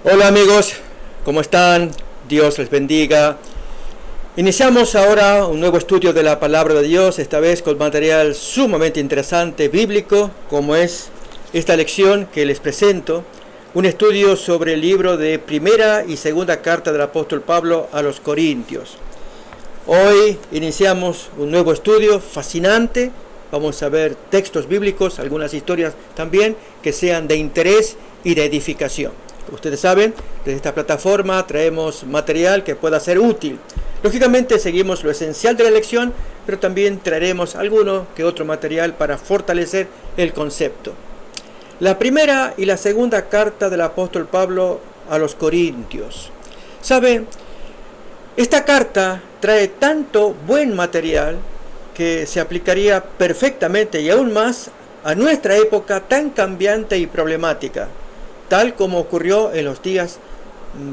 Hola amigos, ¿cómo están? Dios les bendiga. Iniciamos ahora un nuevo estudio de la palabra de Dios, esta vez con material sumamente interesante, bíblico, como es esta lección que les presento, un estudio sobre el libro de primera y segunda carta del apóstol Pablo a los Corintios. Hoy iniciamos un nuevo estudio fascinante, vamos a ver textos bíblicos, algunas historias también que sean de interés y de edificación. Ustedes saben, desde esta plataforma traemos material que pueda ser útil. Lógicamente seguimos lo esencial de la lección, pero también traeremos alguno que otro material para fortalecer el concepto. La primera y la segunda carta del apóstol Pablo a los Corintios. ¿Saben? Esta carta trae tanto buen material que se aplicaría perfectamente y aún más a nuestra época tan cambiante y problemática, tal como ocurrió en los días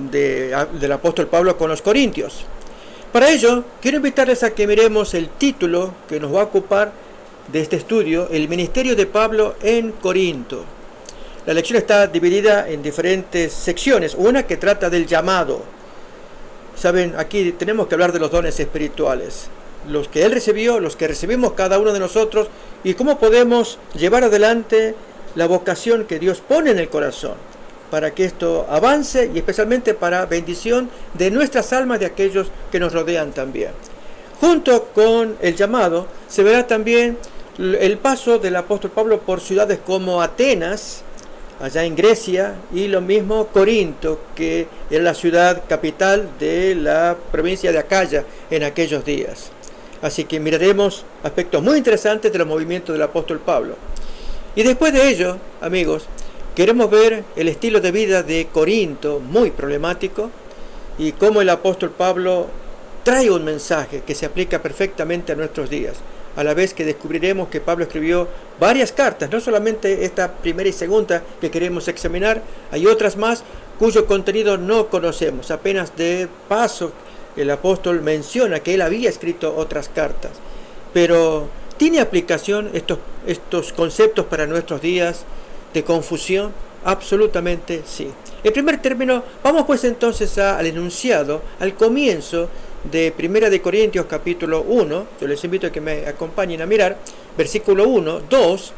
del apóstol Pablo con los Corintios. Para ello, quiero invitarles a que miremos el título que nos va a ocupar de este estudio, el ministerio de Pablo en Corinto. La lección está dividida en diferentes secciones, una que trata del llamado. Saben, aquí tenemos que hablar de los dones espirituales, los que él recibió, los que recibimos cada uno de nosotros, y cómo podemos llevar adelante la vocación que Dios pone en el corazón, para que esto avance y especialmente para bendición de nuestras almas, de aquellos que nos rodean también. Junto con el llamado se verá también el paso del apóstol Pablo por ciudades como Atenas, allá en Grecia, y lo mismo Corinto, que era la ciudad capital de la provincia de Acaya en aquellos días. Así que miraremos aspectos muy interesantes de los movimientos del apóstol Pablo. Y después de ello, amigos, queremos ver el estilo de vida de Corinto, muy problemático, y cómo el apóstol Pablo trae un mensaje que se aplica perfectamente a nuestros días, a la vez que descubriremos que Pablo escribió varias cartas, no solamente esta primera y segunda que queremos examinar, hay otras más cuyo contenido no conocemos, apenas de paso el apóstol menciona que él había escrito otras cartas, pero ¿tiene aplicación estos conceptos para nuestros días de confusión? Absolutamente sí. En primer término, vamos pues entonces al enunciado, al comienzo de 1 de Corintios capítulo 1, yo les invito a que me acompañen a mirar, versículo 1, 2,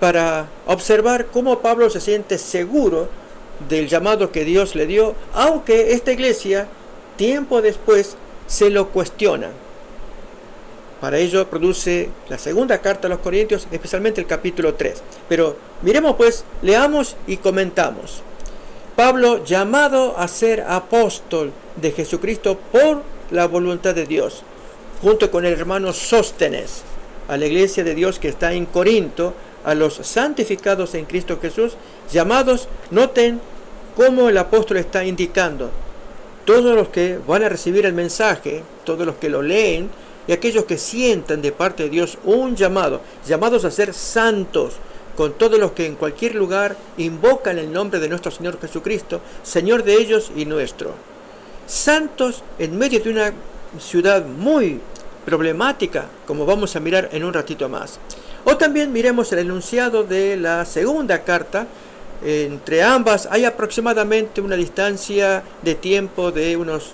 para observar cómo Pablo se siente seguro del llamado que Dios le dio, aunque esta iglesia, tiempo después, se lo cuestiona. Para ello produce la segunda carta a los Corintios, especialmente el capítulo 3. Pero miremos pues, leamos y comentamos. Pablo, llamado a ser apóstol de Jesucristo por la voluntad de Dios, junto con el hermano Sóstenes, a la iglesia de Dios que está en Corinto, a los santificados en Cristo Jesús, llamados, noten cómo el apóstol está indicando, todos los que van a recibir el mensaje, todos los que lo leen, y aquellos que sientan de parte de Dios un llamado, llamados a ser santos, con todos los que en cualquier lugar invocan el nombre de nuestro Señor Jesucristo, Señor de ellos y nuestro. Santos en medio de una ciudad muy problemática, como vamos a mirar en un ratito más. O también miremos el enunciado de la segunda carta. Entre ambas hay aproximadamente una distancia de tiempo de unos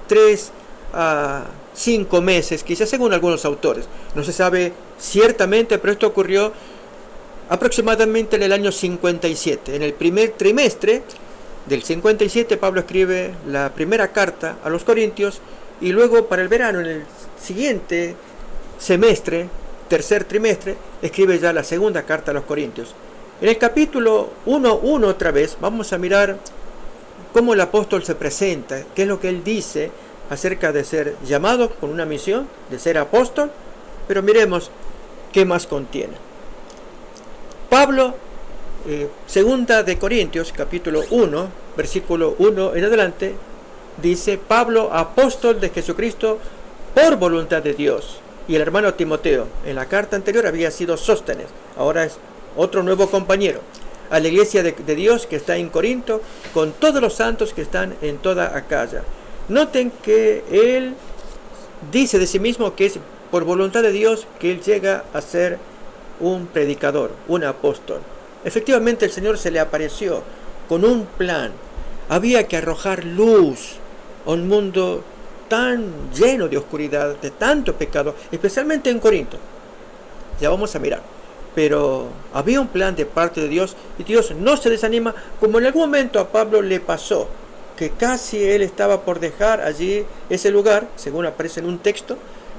3 a 5 meses, quizás según algunos autores. No se sabe ciertamente, pero esto ocurrió aproximadamente en el año 57. En el primer trimestre del 57 Pablo escribe la primera carta a los Corintios, y luego para el verano, en el siguiente semestre, tercer trimestre, escribe ya la segunda carta a los Corintios. En el capítulo 1.1 otra vez vamos a mirar cómo el apóstol se presenta, qué es lo que él dice acerca de ser llamado con una misión, de ser apóstol, pero miremos qué más contiene. Pablo, segunda de Corintios, capítulo 1, versículo 1 en adelante, dice: Pablo, apóstol de Jesucristo por voluntad de Dios. Y el hermano Timoteo, en la carta anterior había sido Sóstenes, ahora es otro nuevo compañero, a la iglesia de Dios que está en Corinto, con todos los santos que están en toda Acaya. Noten que él dice de sí mismo que es por voluntad de Dios que él llega a ser un predicador, un apóstol. Efectivamente el Señor se le apareció con un plan, Había que arrojar luz a un mundo tan lleno de oscuridad, de tanto pecado, especialmente en Corinto. Ya vamos a mirar. Pero había un plan de parte de Dios y Dios no se desanima, como en algún momento a Pablo le pasó, que casi él estaba por dejar allí ese lugar, según aparece en un texto,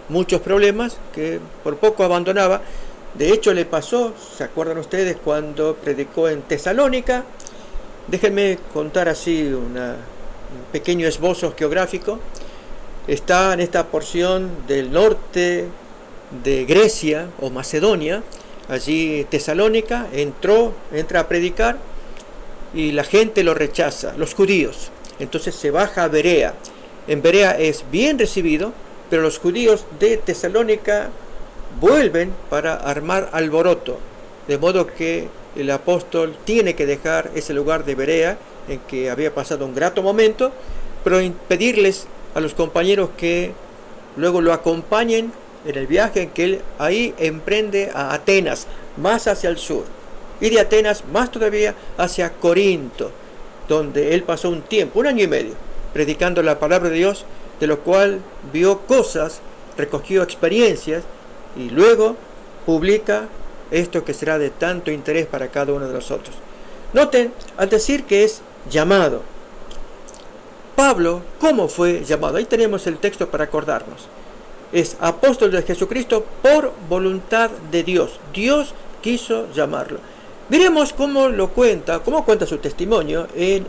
muchos problemas que por poco abandonaba. De hecho le pasó, ¿se acuerdan ustedes cuando predicó en Tesalónica? Déjenme contar así un pequeño esbozo geográfico. Está en esta porción del norte de Grecia o Macedonia. Allí Tesalónica entra a predicar y la gente lo rechaza, los judíos. Entonces se baja a Berea. En Berea es bien recibido, pero los judíos de Tesalónica vuelven para armar alboroto. De modo que el apóstol tiene que dejar ese lugar de Berea, en que había pasado un grato momento, pero pedirles a los compañeros que luego lo acompañen en el viaje en que él ahí emprende a Atenas, más hacia el sur, y de Atenas más todavía hacia Corinto, donde él pasó un tiempo, 1 año y medio, predicando la palabra de Dios, de lo cual vio cosas, recogió experiencias, y luego publica esto que será de tanto interés para cada uno de nosotros. Noten, al decir que es llamado, Pablo, ¿cómo fue llamado? Ahí tenemos el texto para acordarnos. Es apóstol de Jesucristo por voluntad de Dios. Dios quiso llamarlo. Miremos cómo cuenta su testimonio en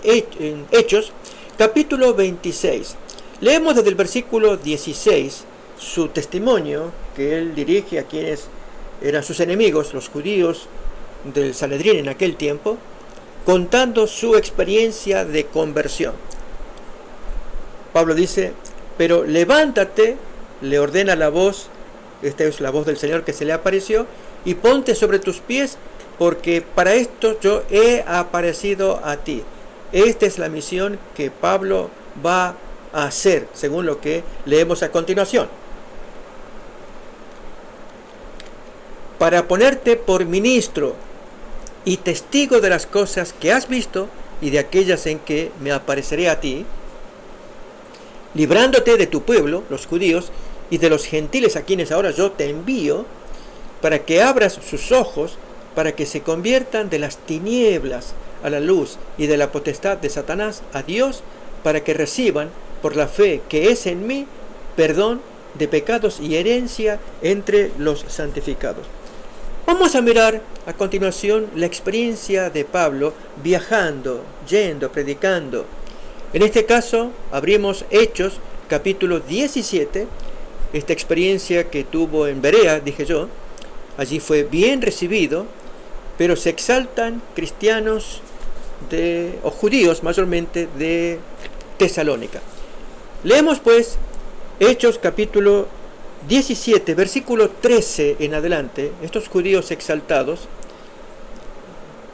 Hechos, capítulo 26. Leemos desde el versículo 16 su testimonio que él dirige a quienes eran sus enemigos, los judíos del Sanedrín en aquel tiempo, contando su experiencia de conversión. Pablo dice: pero levántate, le ordena la voz, esta es la voz del Señor que se le apareció, y ponte sobre tus pies, porque para esto yo he aparecido a ti. Esta es la misión que Pablo va a hacer, según lo que leemos a continuación. Para ponerte por ministro y testigo de las cosas que has visto y de aquellas en que me apareceré a ti, librándote de tu pueblo, los judíos, y de los gentiles a quienes ahora yo te envío, para que abras sus ojos, para que se conviertan de las tinieblas a la luz y de la potestad de Satanás a Dios, para que reciban, por la fe que es en mí, perdón de pecados y herencia entre los santificados. Vamos a mirar a continuación la experiencia de Pablo viajando, yendo, predicando. En este caso, abrimos Hechos, capítulo 17, esta experiencia que tuvo en Berea, dije yo. Allí fue bien recibido, pero se exaltan cristianos o judíos mayormente de Tesalónica. Leemos pues Hechos capítulo 17, versículo 13 en adelante. Estos judíos exaltados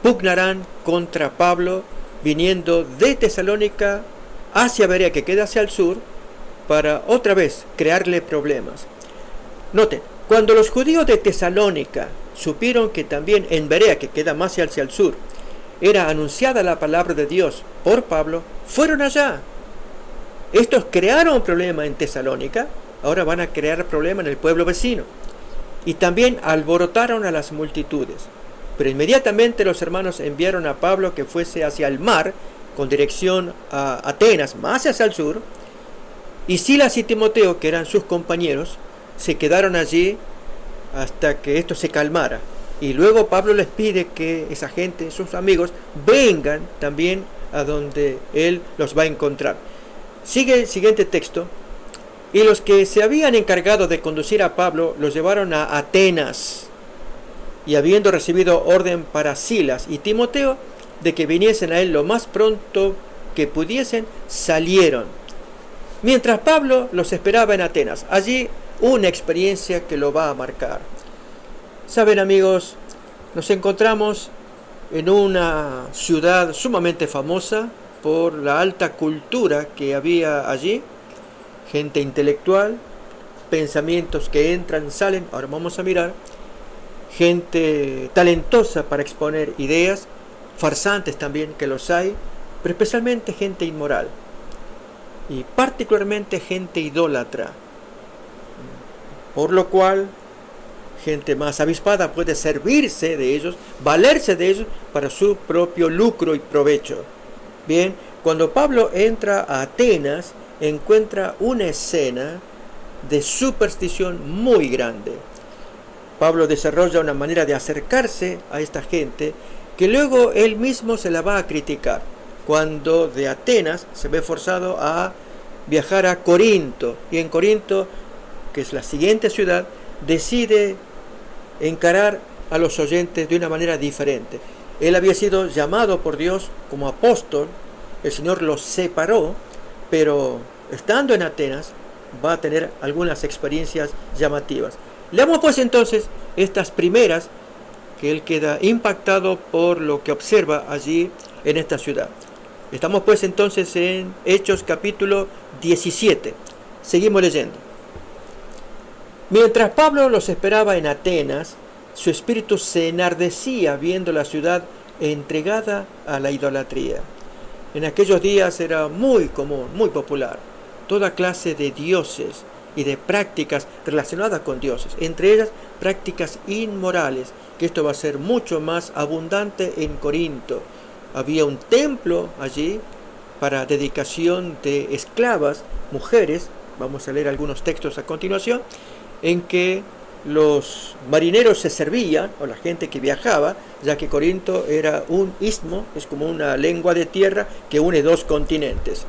pugnarán contra Pablo viniendo de Tesalónica hacia Berea, que queda hacia el sur, para otra vez crearle problemas. Noten, cuando los judíos de Tesalónica supieron que también en Berea, que queda más hacia el sur, era anunciada la palabra de Dios por Pablo, fueron allá. Estos crearon problema en Tesalónica, ahora van a crear problema en el pueblo vecino. Y también alborotaron a las multitudes. Pero inmediatamente los hermanos enviaron a Pablo que fuese hacia el mar, con dirección a Atenas, más hacia el sur, y Silas y Timoteo, que eran sus compañeros, se quedaron allí hasta que esto se calmara. Y luego Pablo les pide que esa gente, sus amigos, vengan también a donde él los va a encontrar. Sigue el siguiente texto. Y los que se habían encargado de conducir a Pablo los llevaron a Atenas. Y habiendo recibido orden para Silas y Timoteo de que viniesen a él lo más pronto que pudiesen, salieron. Mientras Pablo los esperaba en Atenas. Allí una experiencia que lo va a marcar. Saben, amigos, nos encontramos en una ciudad sumamente famosa por la alta cultura que había allí, gente intelectual, pensamientos que entran, salen, ahora vamos a mirar, gente talentosa para exponer ideas, farsantes también que los hay, pero especialmente gente inmoral y particularmente gente idólatra, por lo cual gente más avispada puede servirse de ellos, valerse de ellos para su propio lucro y provecho. Bien, cuando Pablo entra a Atenas, encuentra una escena de superstición muy grande. Pablo desarrolla una manera de acercarse a esta gente que luego él mismo se la va a criticar, cuando de Atenas se ve forzado a viajar a Corinto, y en Corinto, que es la siguiente ciudad, decide encarar a los oyentes de una manera diferente. Él había sido llamado por Dios como apóstol, el Señor lo separó, pero estando en Atenas va a tener algunas experiencias llamativas. Leamos pues entonces estas primeras, que él queda impactado por lo que observa allí en esta ciudad. Estamos pues entonces en Hechos capítulo 17. Seguimos leyendo. Mientras Pablo los esperaba en Atenas, su espíritu se enardecía viendo la ciudad entregada a la idolatría. En aquellos días era muy común, muy popular, toda clase de dioses y de prácticas relacionadas con dioses, entre ellas prácticas inmorales, que esto va a ser mucho más abundante en Corinto. Había un templo allí para dedicación de esclavas, mujeres, vamos a leer algunos textos a continuación, en que los marineros se servían, o la gente que viajaba, ya que Corinto era un istmo, es como una lengua de tierra que une dos continentes.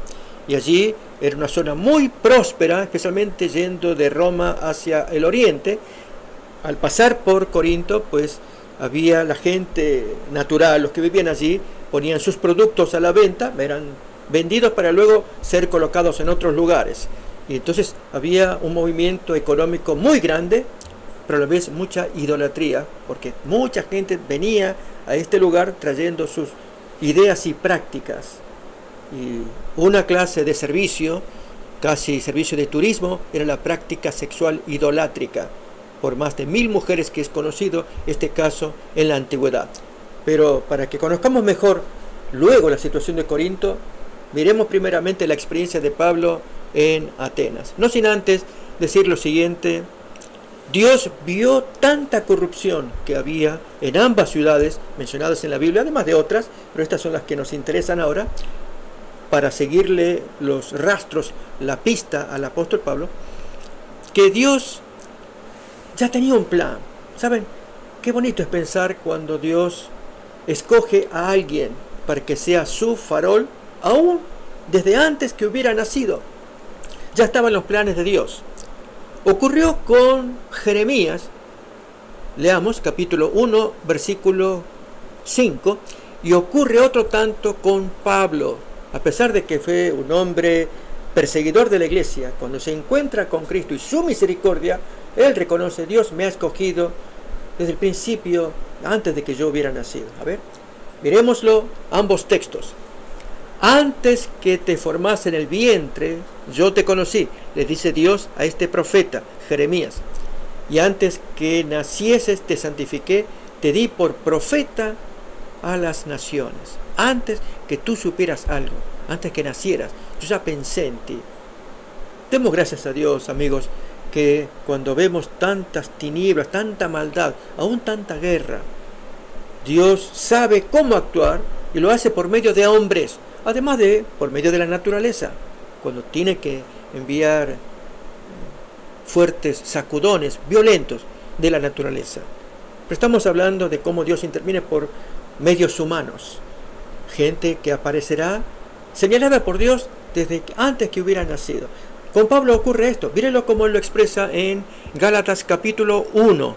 Y allí era una zona muy próspera, especialmente yendo de Roma hacia el oriente. Al pasar por Corinto, pues había la gente natural, los que vivían allí, ponían sus productos a la venta, eran vendidos para luego ser colocados en otros lugares. Y entonces había un movimiento económico muy grande, pero a la vez mucha idolatría, porque mucha gente venía a este lugar trayendo sus ideas y prácticas. Y una clase de servicio, casi servicio de turismo, era la práctica sexual idolátrica, por más de 1000 mujeres, que es conocido este caso en la antigüedad. Pero para que conozcamos mejor luego la situación de Corinto, miremos primeramente la experiencia de Pablo en Atenas. No sin antes decir lo siguiente: Dios vio tanta corrupción que había en ambas ciudades mencionadas en la Biblia, además de otras, pero estas son las que nos interesan ahora, para seguirle los rastros, la pista al apóstol Pablo, que Dios ya tenía un plan. ¿Saben? Qué bonito es pensar cuando Dios escoge a alguien para que sea su farol, aún desde antes que hubiera nacido. Ya estaban los planes de Dios. Ocurrió con Jeremías. Leamos capítulo 1, versículo 5, y ocurre otro tanto con Pablo. A pesar de que fue un hombre perseguidor de la iglesia, cuando se encuentra con Cristo y su misericordia, él reconoce: Dios me ha escogido desde el principio, antes de que yo hubiera nacido. A ver, miremoslo, ambos textos. Antes que te formase en el vientre, yo te conocí, le dice Dios a este profeta, Jeremías. Y antes que nacieses te santifiqué, te di por profeta a las naciones. Antes que tú supieras algo, antes que nacieras, yo ya pensé en ti. Demos gracias a Dios, amigos, que cuando vemos tantas tinieblas, tanta maldad, aún tanta guerra, Dios sabe cómo actuar y lo hace por medio de hombres, además de por medio de la naturaleza, cuando tiene que enviar fuertes sacudones violentos de la naturaleza. Pero estamos hablando de cómo Dios interviene por medios humanos, gente que aparecerá señalada por Dios desde antes que hubiera nacido. Con Pablo ocurre esto. Mírenlo como él lo expresa en Gálatas capítulo 1.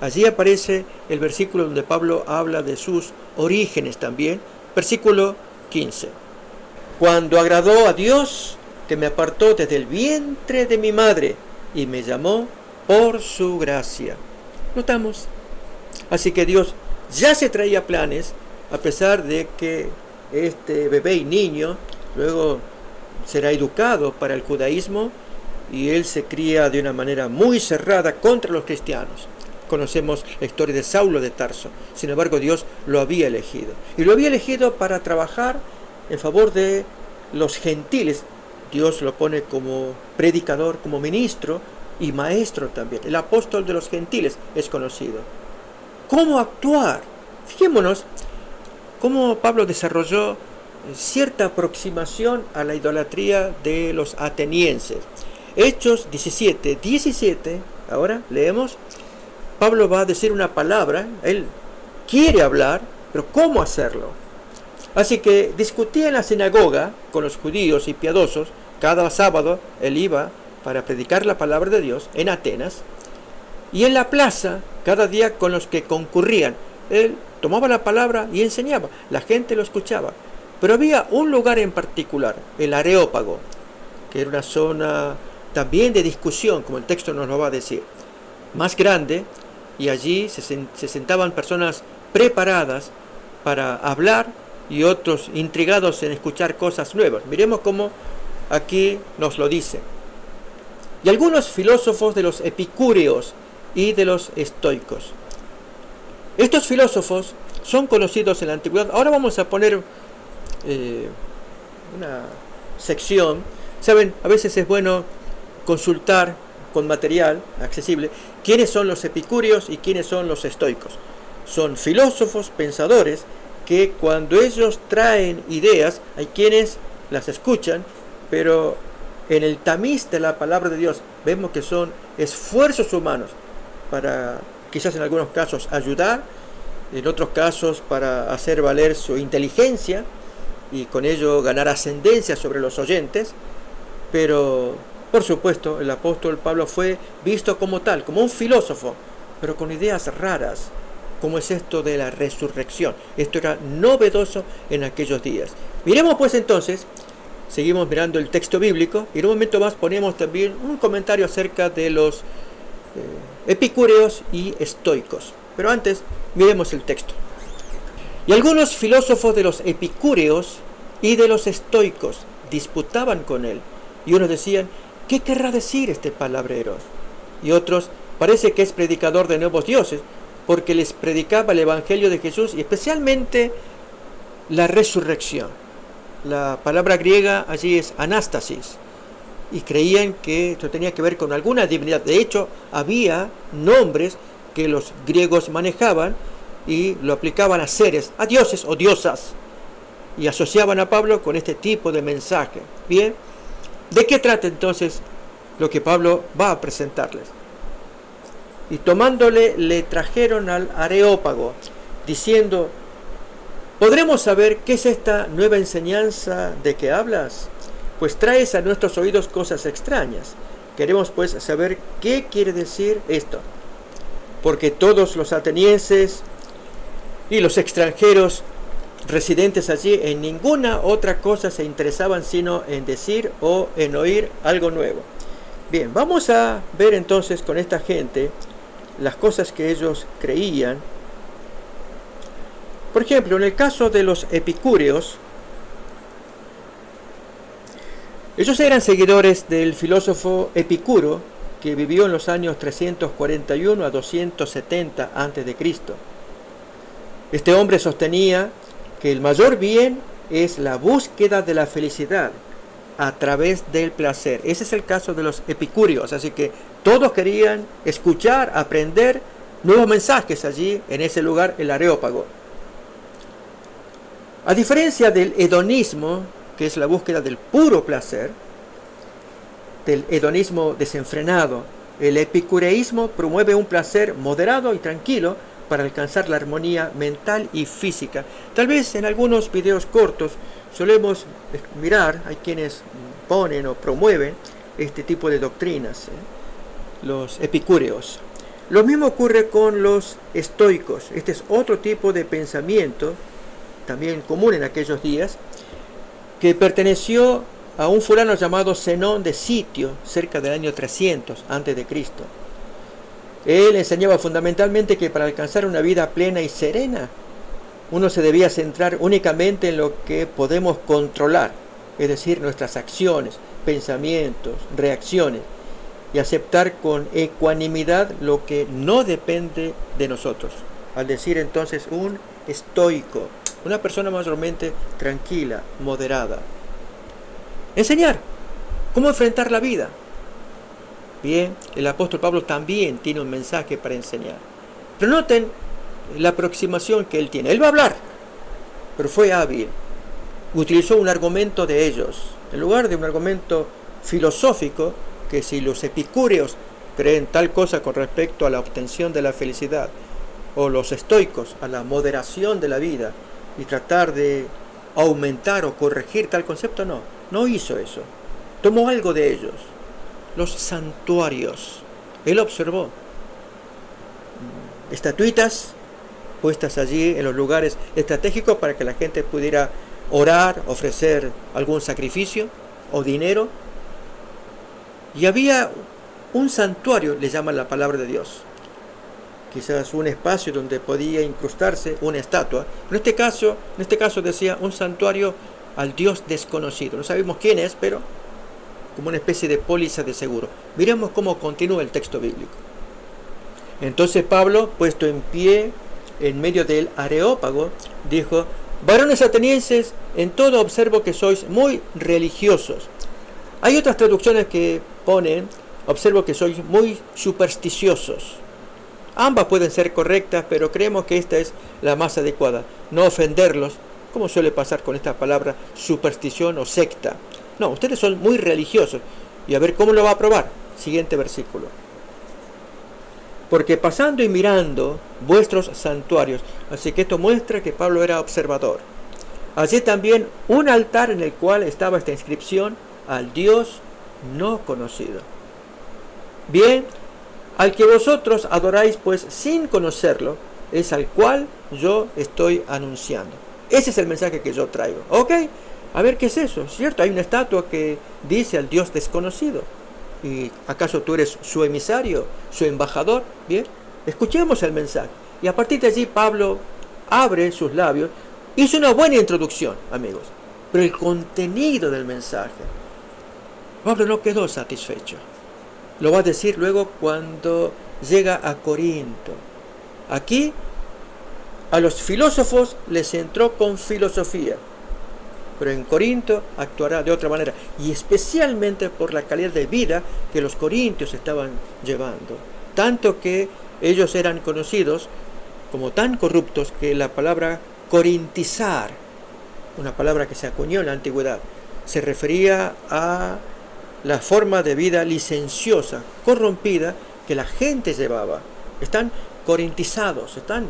Allí aparece el versículo donde Pablo habla de sus orígenes también. Versículo 15. Cuando agradó a Dios, que me apartó desde el vientre de mi madre y me llamó por su gracia. ¿Notamos? Así que Dios ya se traía planes, a pesar de que este bebé y niño luego será educado para el judaísmo y él se cría de una manera muy cerrada contra los cristianos. Conocemos la historia de Saulo de Tarso. Sin embargo, Dios lo había elegido. Y lo había elegido para trabajar en favor de los gentiles. Dios lo pone como predicador, como ministro y maestro también. El apóstol de los gentiles es conocido. ¿Cómo actuar? Fijémonos cómo Pablo desarrolló cierta aproximación a la idolatría de los atenienses. Hechos 17, ahora leemos. Pablo va a decir una palabra, él quiere hablar, pero ¿cómo hacerlo? Así que discutía en la sinagoga con los judíos y piadosos. Cada sábado él iba para predicar la palabra de Dios en Atenas, y en la plaza cada día con los que concurrían. Él tomaba la palabra y enseñaba, la gente lo escuchaba. Pero había un lugar en particular, el Areópago, que era una zona también de discusión, como el texto nos lo va a decir, más grande, y allí se sentaban personas preparadas para hablar y otros intrigados en escuchar cosas nuevas. Miremos cómo aquí nos lo dice. Y algunos filósofos de los epicúreos y de los estoicos. Estos filósofos son conocidos en la antigüedad. Ahora vamos a poner una sección. Saben, a veces es bueno consultar con material accesible quiénes son los epicúreos y quiénes son los estoicos. Son filósofos, pensadores, que cuando ellos traen ideas, hay quienes las escuchan, pero en el tamiz de la palabra de Dios vemos que son esfuerzos humanos para, quizás en algunos casos, ayudar, en otros casos para hacer valer su inteligencia y con ello ganar ascendencia sobre los oyentes. Pero, por supuesto, el apóstol Pablo fue visto como tal, como un filósofo, pero con ideas raras, como es esto de la resurrección. Esto era novedoso en aquellos días. Miremos pues entonces, seguimos mirando el texto bíblico, y en un momento más ponemos también un comentario acerca de los epicúreos y estoicos. Pero antes, miremos el texto. Y algunos filósofos de los epicúreos y de los estoicos disputaban con él, y unos decían, ¿qué querrá decir este palabrero? Y otros, parece que es predicador de nuevos dioses, porque les predicaba el evangelio de Jesús y especialmente la resurrección. La palabra griega allí es anástasis, y creían que esto tenía que ver con alguna divinidad. De hecho, había nombres que los griegos manejaban y lo aplicaban a seres, a dioses o diosas, y asociaban a Pablo con este tipo de mensaje. Bien, ¿de qué trata entonces lo que Pablo va a presentarles? Y tomándole, le trajeron al Areópago, diciendo, ¿podremos saber qué es esta nueva enseñanza de que hablas? Pues traes a nuestros oídos cosas extrañas. Queremos pues saber qué quiere decir esto. Porque todos los atenienses y los extranjeros residentes allí en ninguna otra cosa se interesaban sino en decir o en oír algo nuevo. Bien, vamos a ver entonces con esta gente las cosas que ellos creían. Por ejemplo, en el caso de los epicúreos, ellos eran seguidores del filósofo Epicuro, que vivió en los años 341 a 270 a.C. Este hombre sostenía que el mayor bien es la búsqueda de la felicidad a través del placer. Ese es el caso de los epicúreos, así que todos querían escuchar, aprender nuevos mensajes allí en ese lugar, el Areópago. A diferencia del hedonismo, que es la búsqueda del puro placer, del hedonismo desenfrenado, el epicureísmo promueve un placer moderado y tranquilo para alcanzar la armonía mental y física. Tal vez en algunos videos cortos solemos mirar, hay quienes ponen o promueven este tipo de doctrinas, los epicúreos. Lo mismo ocurre con los estoicos. Este es otro tipo de pensamiento, también común en aquellos días, que perteneció a un fulano llamado Zenón de Sitio, cerca del año 300 a.C. Él enseñaba fundamentalmente que para alcanzar una vida plena y serena, uno se debía centrar únicamente en lo que podemos controlar, es decir, nuestras acciones, pensamientos, reacciones, y aceptar con ecuanimidad lo que no depende de nosotros. Al decir entonces un estoico, una persona mayormente tranquila, moderada. Enseñar cómo enfrentar la vida. Bien, el apóstol Pablo también tiene un mensaje para enseñar. Pero noten la aproximación que él tiene. Él va a hablar, pero fue hábil. Utilizó un argumento de ellos, en lugar de un argumento filosófico, que si los epicúreos creen tal cosa con respecto a la obtención de la felicidad, o los estoicos a la moderación de la vida, y tratar de aumentar o corregir tal concepto, no hizo eso. Tomó algo de ellos. Los santuarios. Él observó estatuitas puestas allí en los lugares estratégicos para que la gente pudiera orar, ofrecer algún sacrificio o dinero. Y había un santuario, le llaman la palabra de Dios. Quizás un espacio donde podía incrustarse una estatua. En este caso decía un santuario al Dios desconocido. No sabemos quién es, pero como una especie de póliza de seguro. Miremos cómo continúa el texto bíblico. Entonces Pablo, puesto en pie en medio del Areópago, dijo: varones atenienses, en todo observo que sois muy religiosos. Hay otras traducciones que ponen: observo que sois muy supersticiosos. Ambas pueden ser correctas, pero creemos que esta es la más adecuada. No ofenderlos, como suele pasar con esta palabra superstición o secta. No, ustedes son muy religiosos. Y a ver cómo lo va a probar. Siguiente versículo. Porque pasando y mirando vuestros santuarios. Así que esto muestra que Pablo era observador. Allí también un altar en el cual estaba esta inscripción: al Dios no conocido. Bien, al que vosotros adoráis pues sin conocerlo, es al cual yo estoy anunciando. Ese es el mensaje que yo traigo. ¿Ok? A ver, ¿qué es eso? ¿Cierto? Hay una estatua que dice al Dios desconocido. ¿Y acaso tú eres su emisario, su embajador? Bien, escuchemos el mensaje. Y a partir de allí Pablo abre sus labios. Hizo una buena introducción, amigos. Pero el contenido del mensaje, Pablo no quedó satisfecho. Lo va a decir luego cuando llega a Corinto. Aquí a los filósofos les entró con filosofía, pero en Corinto actuará de otra manera, y especialmente por la calidad de vida que los corintios estaban llevando. Tanto que ellos eran conocidos como tan corruptos que la palabra corintizar, una palabra que se acuñó en la antigüedad, se refería a la forma de vida licenciosa, corrompida que la gente llevaba. Están corintizados, están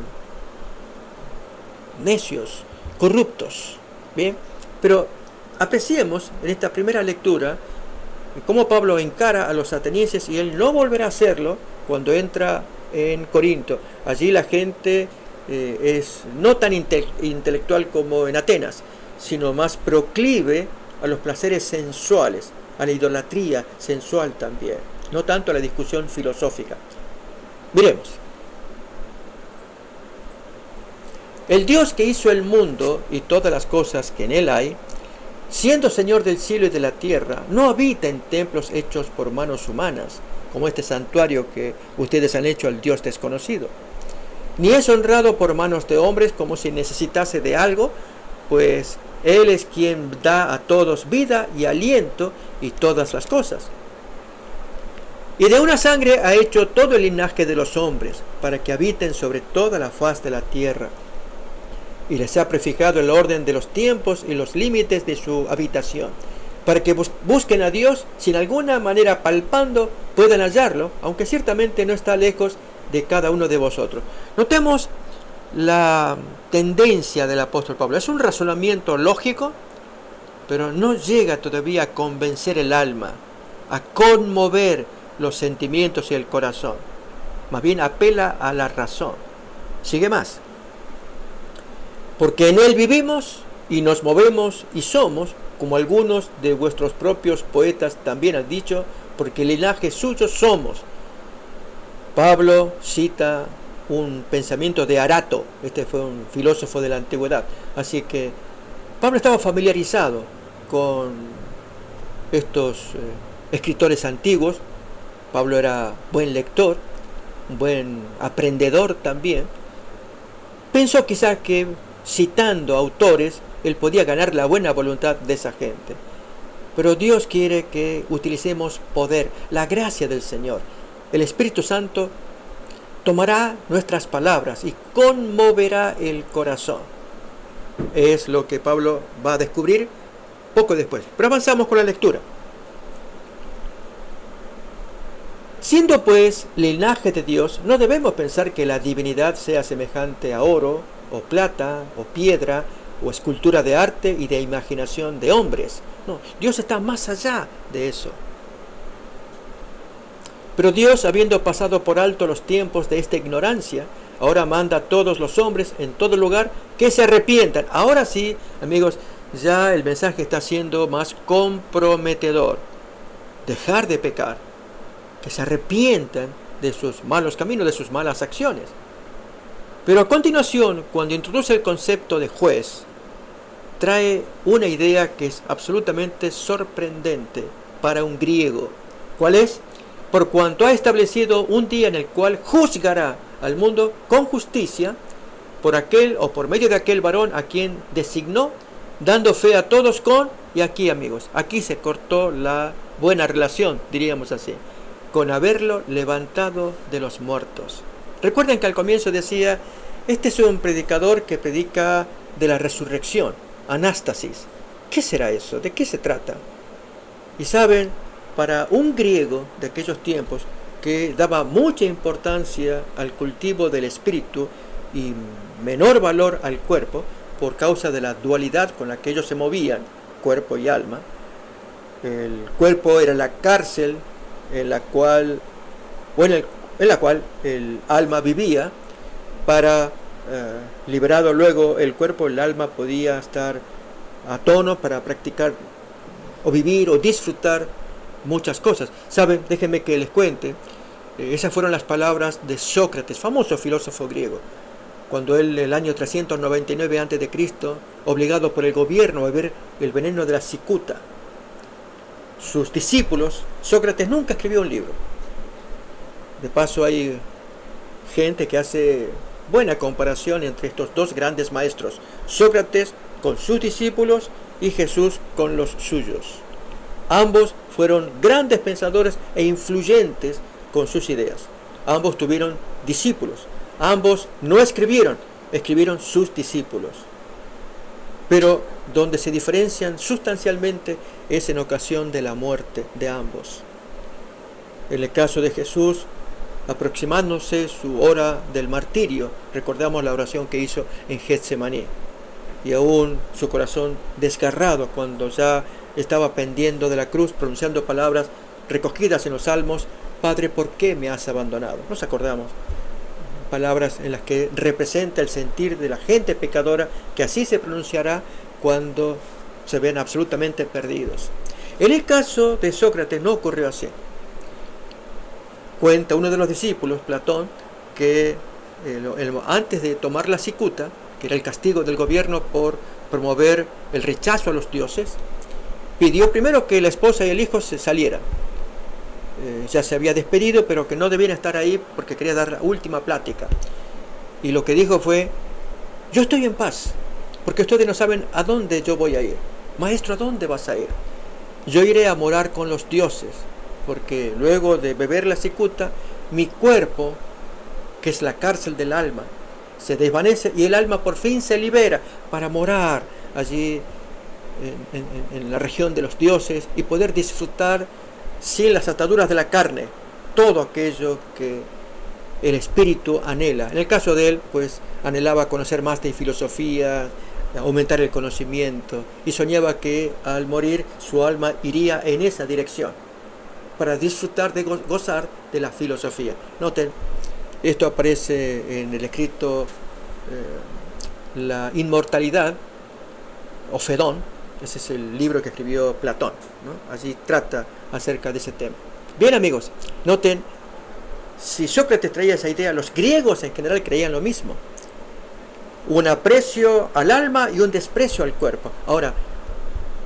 necios, corruptos. Bien, pero apreciemos en esta primera lectura cómo Pablo encara a los atenienses, y él no volverá a hacerlo cuando entra en Corinto. Allí la gente es no tan intelectual como en Atenas, sino más proclive a los placeres sensuales, a la idolatría sensual también, no tanto a la discusión filosófica. Miremos. El Dios que hizo el mundo y todas las cosas que en él hay, siendo Señor del cielo y de la tierra, no habita en templos hechos por manos humanas, como este santuario que ustedes han hecho al Dios desconocido. Ni es honrado por manos de hombres como si necesitase de algo, pues Él es quien da a todos vida y aliento y todas las cosas. Y de una sangre ha hecho todo el linaje de los hombres, para que habiten sobre toda la faz de la tierra. Y les ha prefijado el orden de los tiempos y los límites de su habitación, para que busquen a Dios, sin alguna manera palpando puedan hallarlo, aunque ciertamente no está lejos de cada uno de vosotros. Notemos la tendencia del apóstol Pablo. Es un razonamiento lógico, pero no llega todavía a convencer el alma, a conmover los sentimientos y el corazón. Más bien apela a la razón. Sigue más. Porque en Él vivimos y nos movemos y somos, como algunos de vuestros propios poetas también han dicho, porque el linaje suyo somos. Pablo cita un pensamiento de Arato. Este fue un filósofo de la antigüedad. Así que Pablo estaba familiarizado con estos escritores antiguos. Pablo era buen lector, buen aprendedor también. Pensó quizás que citando autores, él podía ganar la buena voluntad de esa gente. Pero Dios quiere que utilicemos poder, la gracia del Señor. El Espíritu Santo tomará nuestras palabras y conmoverá el corazón. Es lo que Pablo va a descubrir poco después. Pero avanzamos con la lectura. Siendo pues linaje de Dios, no debemos pensar que la divinidad sea semejante a oro, o plata, o piedra, o escultura de arte y de imaginación de hombres. No, Dios está más allá de eso. Pero Dios, habiendo pasado por alto los tiempos de esta ignorancia, ahora manda a todos los hombres en todo lugar que se arrepientan. Ahora sí, amigos, ya el mensaje está siendo más comprometedor. Dejar de pecar, que se arrepientan de sus malos caminos, de sus malas acciones. Pero a continuación, cuando introduce el concepto de juez, trae una idea que es absolutamente sorprendente para un griego. ¿Cuál es? Por cuanto ha establecido un día en el cual juzgará al mundo con justicia por aquel o por medio de aquel varón a quien designó, dando fe a todos con, y aquí amigos, aquí se cortó la buena relación, diríamos así, con haberlo levantado de los muertos. Recuerden que al comienzo decía, este es un predicador que predica de la resurrección, anástasis. ¿Qué será eso? ¿De qué se trata? Y saben, para un griego de aquellos tiempos que daba mucha importancia al cultivo del espíritu y menor valor al cuerpo por causa de la dualidad con la que ellos se movían, cuerpo y alma. El cuerpo era la cárcel en la cual el alma vivía. Para liberado luego el cuerpo, el alma podía estar a tono para practicar o vivir o disfrutar muchas cosas. Saben, déjenme que les cuente, esas fueron las palabras de Sócrates, famoso filósofo griego, cuando él, el año 399 a.C., obligado por el gobierno a beber el veneno de la cicuta, sus discípulos, Sócrates nunca escribió un libro. De paso hay gente que hace buena comparación entre estos dos grandes maestros, Sócrates con sus discípulos y Jesús con los suyos. Ambos fueron grandes pensadores e influyentes con sus ideas. Ambos tuvieron discípulos. Ambos no escribieron, escribieron sus discípulos. Pero donde se diferencian sustancialmente es en ocasión de la muerte de ambos. En el caso de Jesús, aproximándose su hora del martirio, recordamos la oración que hizo en Getsemaní, y aún su corazón desgarrado cuando ya estaba pendiendo de la cruz, pronunciando palabras recogidas en los salmos, Padre, ¿por qué me has abandonado? Nos acordamos, palabras en las que representa el sentir de la gente pecadora, que así se pronunciará cuando se ven absolutamente perdidos. En el caso de Sócrates no ocurrió así. Cuenta uno de los discípulos, Platón, que antes de tomar la cicuta, que era el castigo del gobierno por promover el rechazo a los dioses, pidió primero que la esposa y el hijo se salieran. Ya se había despedido, pero que no debían estar ahí porque quería dar la última plática. Y lo que dijo fue, yo estoy en paz, porque ustedes no saben a dónde yo voy a ir. Maestro, ¿a dónde vas a ir? Yo iré a morar con los dioses, porque luego de beber la cicuta, mi cuerpo, que es la cárcel del alma, se desvanece y el alma por fin se libera para morar allí en la región de los dioses y poder disfrutar sin las ataduras de la carne todo aquello que el espíritu anhela. En el caso de él, pues anhelaba conocer más de filosofía, aumentar el conocimiento, y soñaba que al morir su alma iría en esa dirección para disfrutar de gozar de la filosofía. Noten, esto aparece en el escrito La Inmortalidad, o Fedón. Ese es el libro que escribió Platón, ¿no? Allí trata acerca de ese tema. Bien, amigos, noten, si Sócrates traía esa idea, los griegos en general creían lo mismo. Un aprecio al alma y un desprecio al cuerpo. Ahora,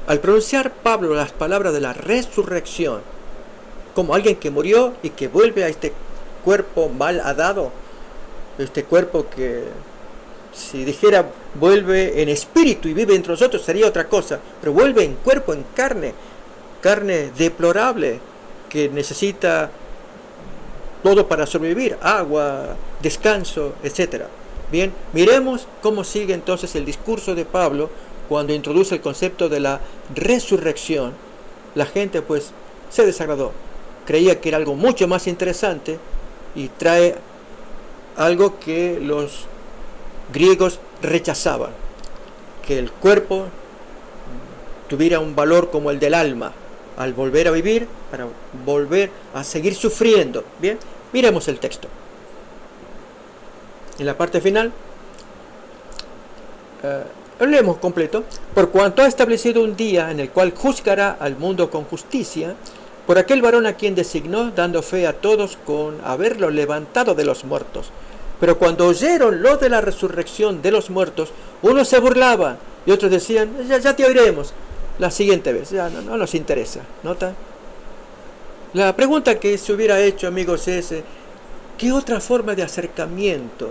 al pronunciar Pablo las palabras de la resurrección, como alguien que murió y que vuelve a este cuerpo mal hadado, este cuerpo que Si dijera vuelve en espíritu y vive entre nosotros sería otra cosa, pero vuelve en cuerpo, en carne, carne deplorable que necesita todo para sobrevivir, agua, descanso, etc. Bien, miremos cómo sigue entonces el discurso de Pablo cuando introduce el concepto de la resurrección. La gente pues se desagradó, creía que era algo mucho más interesante y trae algo que los griegos rechazaban, que el cuerpo tuviera un valor como el del alma, al volver a vivir, para volver a seguir sufriendo. Bien, miremos el texto. En la parte final, leemos completo. Por cuanto ha establecido un día en el cual juzgará al mundo con justicia, por aquel varón a quien designó, dando fe a todos con haberlo levantado de los muertos. Pero cuando oyeron lo de la resurrección de los muertos, unos se burlaban y otros decían, ya te oiremos la siguiente vez, ya no nos interesa. ¿Nota? La pregunta que se hubiera hecho, amigos, es ¿qué otra forma de acercamiento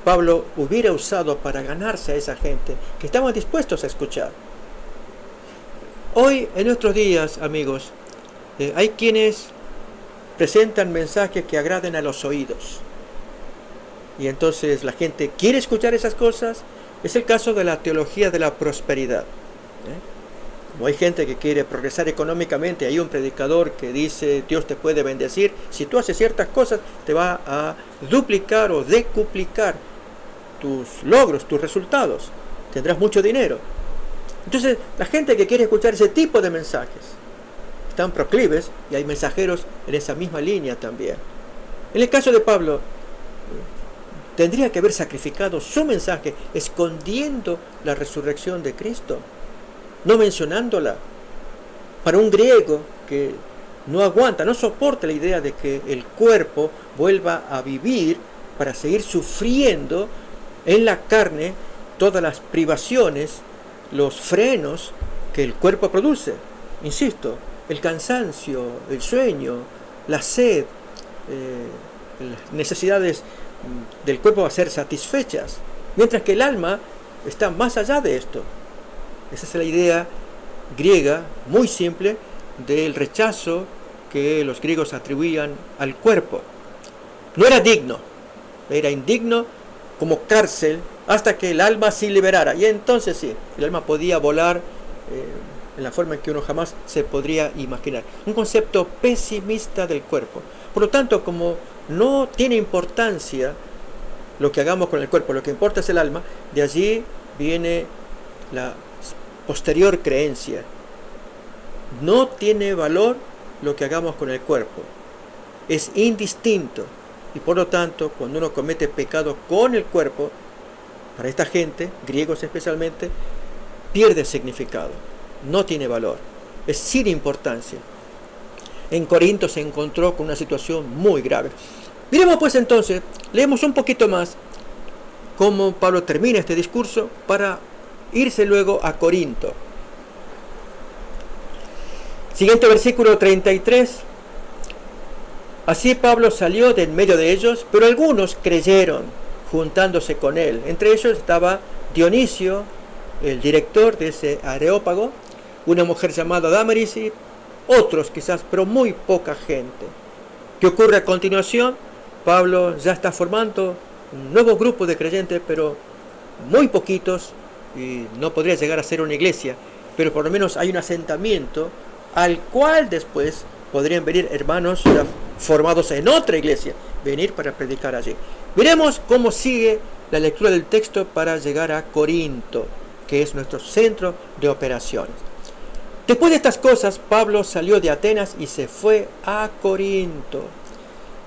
Pablo hubiera usado para ganarse a esa gente que estaban dispuestos a escuchar? Hoy, en nuestros días, amigos, hay quienes presentan mensajes que agraden a los oídos. Y entonces la gente quiere escuchar esas cosas. Es el caso de la teología de la prosperidad. Como hay gente que quiere progresar económicamente, hay un predicador que dice Dios te puede bendecir. Si tú haces ciertas cosas, te va a duplicar o decuplicar tus logros, tus resultados. Tendrás mucho dinero. Entonces, la gente que quiere escuchar ese tipo de mensajes están proclives, y hay mensajeros en esa misma línea también. En el caso de Pablo, tendría que haber sacrificado su mensaje escondiendo la resurrección de Cristo, no mencionándola. Para un griego que no aguanta, no soporta la idea de que el cuerpo vuelva a vivir para seguir sufriendo en la carne todas las privaciones, los frenos que el cuerpo produce. Insisto, el cansancio, el sueño, la sed, las necesidades del cuerpo a ser satisfechas, mientras que el alma está más allá de esto. Esa es la idea griega, muy simple, del rechazo que los griegos atribuían al cuerpo. No era digno, era indigno como cárcel hasta que el alma se liberara, y entonces sí, el alma podía volar en la forma en que uno jamás se podría imaginar. Un concepto pesimista del cuerpo. Por lo tanto, como no tiene importancia lo que hagamos con el cuerpo, lo que importa es el alma, de allí viene la posterior creencia. No tiene valor lo que hagamos con el cuerpo, es indistinto, y por lo tanto, cuando uno comete pecado con el cuerpo, para esta gente, griegos especialmente, pierde significado, no tiene valor, es sin importancia. En Corinto se encontró con una situación muy grave. Miremos pues entonces, leemos un poquito más cómo Pablo termina este discurso para irse luego a Corinto. Siguiente versículo 33. Así Pablo salió de en medio de ellos, pero algunos creyeron, juntándose con él. Entre ellos estaba Dionisio, el director de ese Areópago, una mujer llamada Damaris y otros quizás, pero muy poca gente. ¿Qué ocurre a continuación? Pablo ya está formando un nuevo grupo de creyentes, pero muy poquitos, y no podría llegar a ser una iglesia, pero por lo menos hay un asentamiento al cual después podrían venir hermanos ya formados en otra iglesia, venir para predicar allí. Miremos cómo sigue la lectura del texto para llegar a Corinto, que es nuestro centro de operaciones. Después de estas cosas, Pablo salió de Atenas y se fue a Corinto.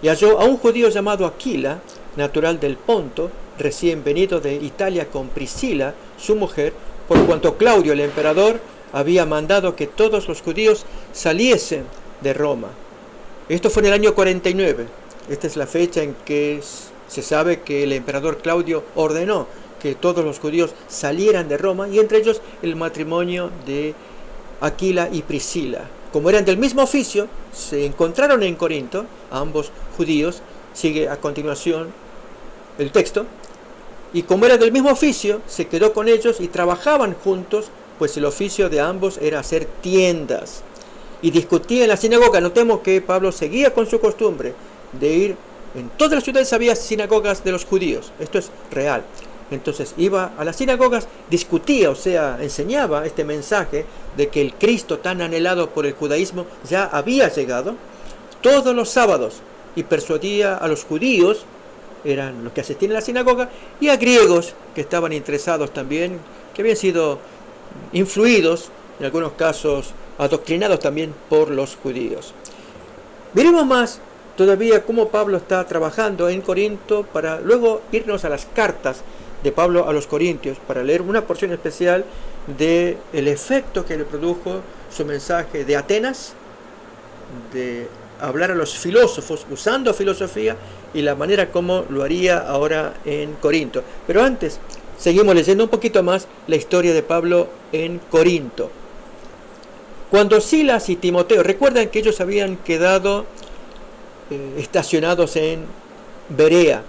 Y halló a un judío llamado Aquila, natural del Ponto, recién venido de Italia con Priscila, su mujer, por cuanto Claudio, el emperador, había mandado que todos los judíos saliesen de Roma. Esto fue en el año 49. Esta es la fecha en que se sabe que el emperador Claudio ordenó que todos los judíos salieran de Roma, y entre ellos el matrimonio de Aquila y Priscila. Como eran del mismo oficio, se encontraron en Corinto, ambos judíos. Sigue a continuación el texto. y como era del mismo oficio, se quedó con ellos y trabajaban juntos, pues el oficio de ambos era hacer tiendas. Y discutía en la sinagoga. Notemos que Pablo seguía con su costumbre de ir, en todas las ciudades había sinagogas de los judíos, esto es real. Entonces iba a las sinagogas, discutía, o sea, enseñaba este mensaje de que el Cristo tan anhelado por el judaísmo ya había llegado todos los sábados, y persuadía a los judíos, eran los que asistían a la sinagoga, y a griegos que estaban interesados también, que habían sido influidos, en algunos casos adoctrinados también por los judíos. Veremos más todavía cómo Pablo está trabajando en Corinto, para luego irnos a las cartas de Pablo a los Corintios, para leer una porción especial del efecto que le produjo su mensaje de Atenas, de hablar a los filósofos usando filosofía, y la manera como lo haría ahora en Corinto. Pero antes, seguimos leyendo un poquito más la historia de Pablo en Corinto. Cuando Silas y Timoteo, recuerdan que ellos habían quedado estacionados en Berea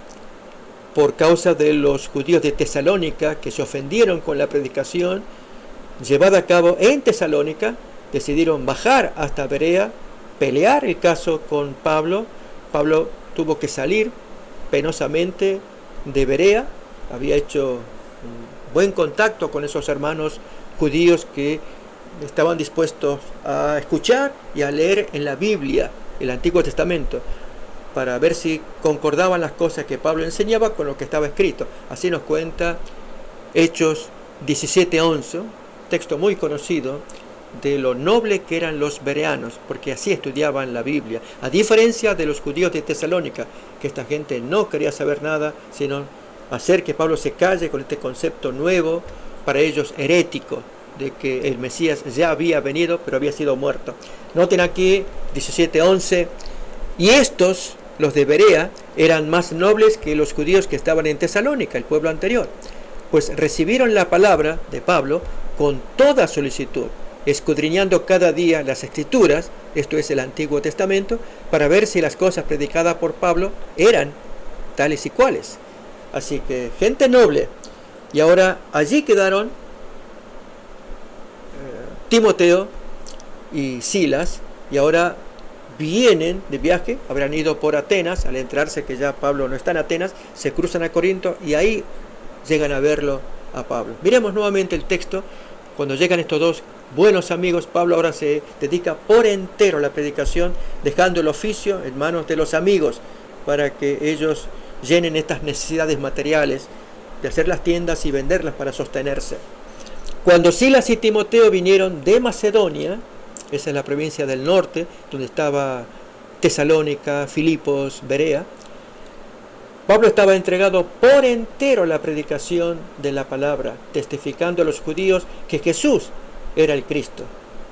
por causa de los judíos de Tesalónica, que se ofendieron con la predicación llevada a cabo en Tesalónica, decidieron bajar hasta Berea, pelear el caso con Pablo. Pablo tuvo que salir penosamente de Berea, había hecho un buen contacto con esos hermanos judíos que estaban dispuestos a escuchar y a leer en la Biblia el Antiguo Testamento, para ver si concordaban las cosas que Pablo enseñaba con lo que estaba escrito. Así nos cuenta Hechos 17:11, texto muy conocido, de lo noble que eran los bereanos, porque así estudiaban la Biblia, a diferencia de los judíos de Tesalónica, que esta gente no quería saber nada, sino hacer que Pablo se calle con este concepto nuevo, para ellos herético, de que el Mesías ya había venido, pero había sido muerto. Noten aquí 17:11, y estos, los de Berea, eran más nobles que los judíos que estaban en Tesalónica, el pueblo anterior, pues recibieron la palabra de Pablo con toda solicitud, escudriñando cada día las Escrituras, esto es el Antiguo Testamento, para ver si las cosas predicadas por Pablo eran tales y cuales. Así que gente noble. Y ahora allí quedaron Timoteo y Silas, y ahora vienen de viaje, habrán ido por Atenas. Al enterarse que ya Pablo no está en Atenas, se cruzan a Corinto y ahí llegan a verlo a Pablo. Miremos nuevamente el texto. Cuando llegan estos dos buenos amigos, Pablo ahora se dedica por entero a la predicación, dejando el oficio en manos de los amigos, para que ellos llenen estas necesidades materiales de hacer las tiendas y venderlas para sostenerse. Cuando Silas y Timoteo vinieron de Macedonia, esa es la provincia del norte, donde estaba Tesalónica, Filipos, Berea, Pablo estaba entregado por entero a la predicación de la palabra, testificando a los judíos que Jesús era el Cristo.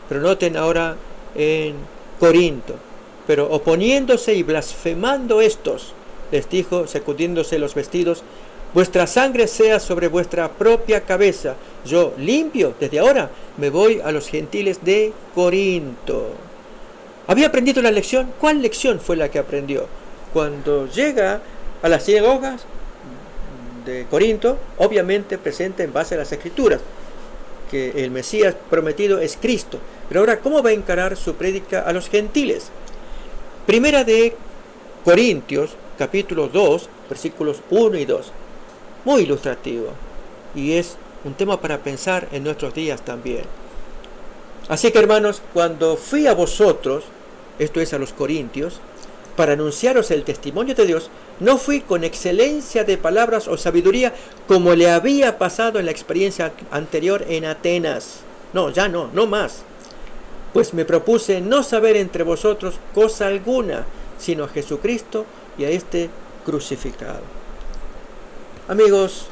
Pero noten ahora en Corinto, pero oponiéndose y blasfemando estos, les dijo, sacudiéndose los vestidos: vuestra sangre sea sobre vuestra propia cabeza. Yo limpio, desde ahora me voy a los gentiles de Corinto. ¿Había aprendido la lección? ¿Cuál lección fue la que aprendió? Cuando llega a las sinagogas de Corinto, obviamente presenta en base a las Escrituras que el Mesías prometido es Cristo. Pero ahora, ¿cómo va a encarar su prédica a los gentiles? Primera de Corintios, capítulo 2, versículos 1 y 2. Muy ilustrativo, y es un tema para pensar en nuestros días también. Así que, hermanos, cuando fui a vosotros, esto es a los corintios, para anunciaros el testimonio de Dios, no fui con excelencia de palabras o sabiduría como le había pasado en la experiencia anterior en Atenas. No, ya no más. Pues me propuse no saber entre vosotros cosa alguna, sino a Jesucristo y a este crucificado. Amigos,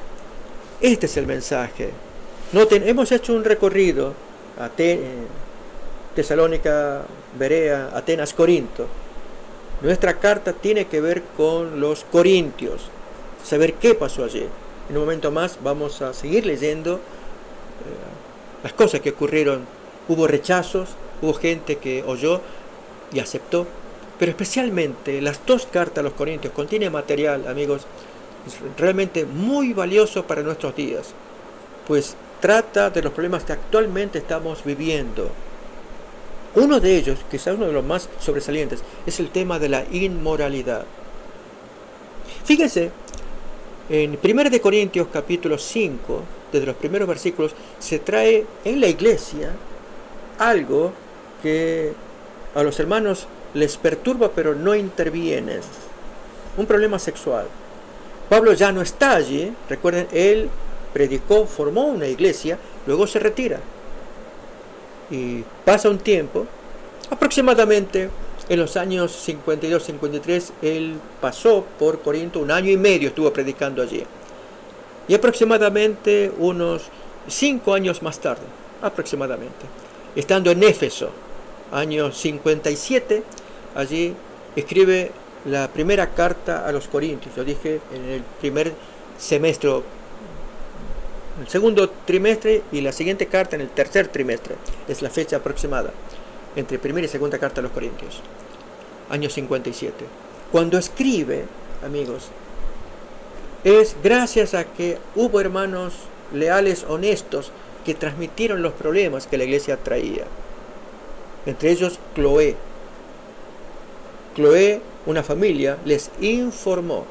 este es el mensaje. Noten, hemos hecho un recorrido a Tesalónica, Berea, Atenas, Corinto. Nuestra carta tiene que ver con los corintios, saber qué pasó allí. En un momento más vamos a seguir leyendo las cosas que ocurrieron. Hubo rechazos, hubo gente que oyó y aceptó, pero especialmente las dos cartas a los corintios contienen material, amigos, Es realmente muy valioso para nuestros días, pues trata de los problemas que actualmente estamos viviendo. Uno de ellos, quizás uno de los más sobresalientes, es el tema de la inmoralidad. Fíjense, en 1 de Corintios capítulo 5, desde los primeros versículos, se trae en la iglesia algo que a los hermanos les perturba pero no intervienen. Un problema sexual. Pablo ya no está allí, recuerden, él predicó, formó una iglesia, luego se retira. Y pasa un tiempo, aproximadamente en los años 52-53, él pasó por Corinto, 1 año y medio estuvo predicando allí. Y aproximadamente unos 5 años más tarde, aproximadamente, estando en Éfeso, año 57, allí escribe la primera carta a los Corintios. Yo dije en el primer semestre, el segundo trimestre, y la siguiente carta en el tercer trimestre. Es la fecha aproximada entre primera y segunda carta a los Corintios, año 57. Cuando escribe, amigos, es gracias a que hubo hermanos leales, honestos, que transmitieron los problemas que la iglesia traía. Entre ellos Cloé. Cloé, una familia, les informó.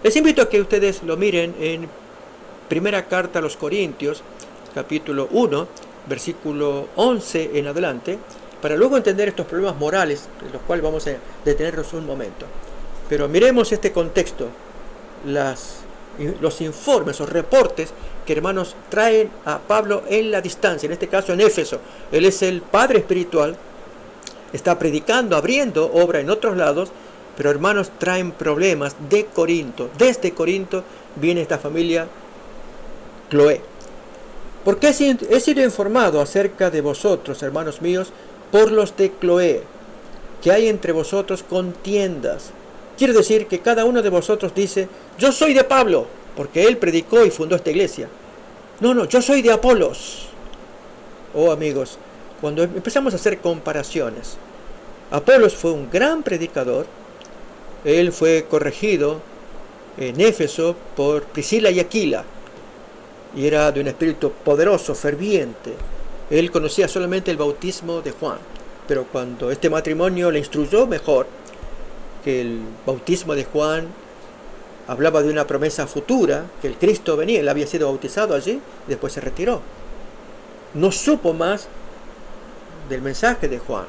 Les invito a que ustedes lo miren en primera carta a los Corintios, capítulo 1, versículo 11 en adelante, para luego entender estos problemas morales, en los cuales vamos a detenernos un momento. Pero miremos este contexto, los informes o reportes que hermanos traen a Pablo en la distancia, en este caso en Éfeso. Él es el padre espiritual, está predicando, abriendo obra en otros lados, pero hermanos traen problemas de Corinto. Desde Corinto viene esta familia Cloé. Porque he sido informado acerca de vosotros, hermanos míos, por los de Cloé, que hay entre vosotros contiendas. Quiere decir que cada uno de vosotros dice, yo soy de Pablo, porque él predicó y fundó esta iglesia. No, yo soy de Apolos. Oh amigos, cuando empezamos a hacer comparaciones, Apolos fue un gran predicador. Él fue corregido en Éfeso por Priscila y Aquila, y era de un espíritu poderoso, ferviente. Él conocía solamente el bautismo de Juan, pero cuando este matrimonio le instruyó mejor, que el bautismo de Juan hablaba de una promesa futura, que el Cristo venía, él había sido bautizado allí, después se retiró. No supo más del mensaje de Juan,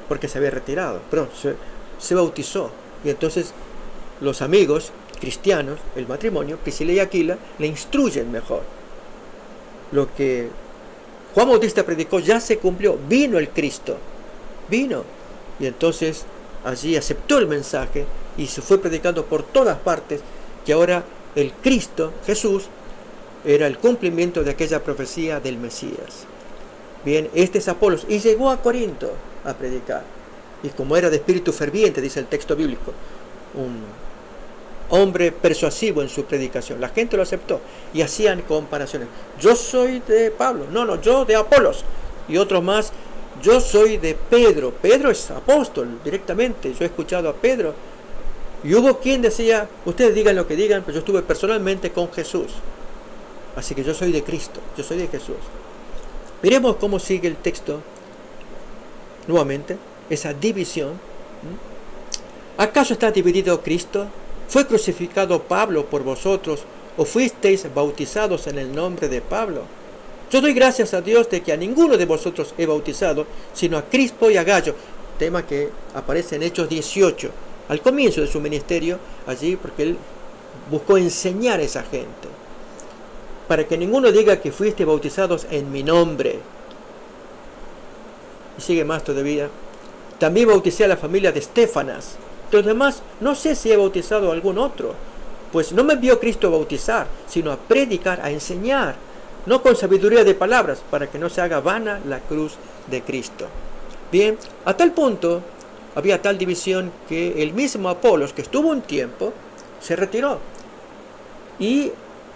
porque se había retirado, pero se bautizó. Y entonces los amigos cristianos, el matrimonio, Priscila y Aquila, le instruyen mejor. Lo que Juan Bautista predicó ya se cumplió, vino el Cristo, vino. Y entonces allí aceptó el mensaje y se fue predicando por todas partes que ahora el Cristo, Jesús, era el cumplimiento de aquella profecía del Mesías. Bien, este es Apolos, y llegó a Corinto a predicar. Y como era de espíritu ferviente, dice el texto bíblico, un hombre persuasivo en su predicación, la gente lo aceptó y hacían comparaciones. Yo soy de Pablo, no, yo de Apolos, y otros más, yo soy de Pedro. Pedro es apóstol directamente, yo he escuchado a Pedro. Y hubo quien decía, ustedes digan lo que digan, pero yo estuve personalmente con Jesús, así que yo soy de Cristo, yo soy de Jesús. Miremos cómo sigue el texto nuevamente, esa división. ¿Acaso está dividido Cristo? ¿Fue crucificado Pablo por vosotros o fuisteis bautizados en el nombre de Pablo? Yo doy gracias a Dios de que a ninguno de vosotros he bautizado, sino a Crispo y a Gayo, tema que aparece en Hechos 18, al comienzo de su ministerio allí, porque él buscó enseñar a esa gente, para que ninguno diga que fuiste bautizados en mi nombre. Y sigue más todavía. También bauticé a la familia de Estéfanas. Los demás no sé si he bautizado a algún otro, pues no me envió Cristo a bautizar, sino a predicar, a enseñar, no con sabiduría de palabras, para que no se haga vana la cruz de Cristo. Bien, a tal punto había tal división que el mismo Apolos, que estuvo un tiempo, se retiró. Y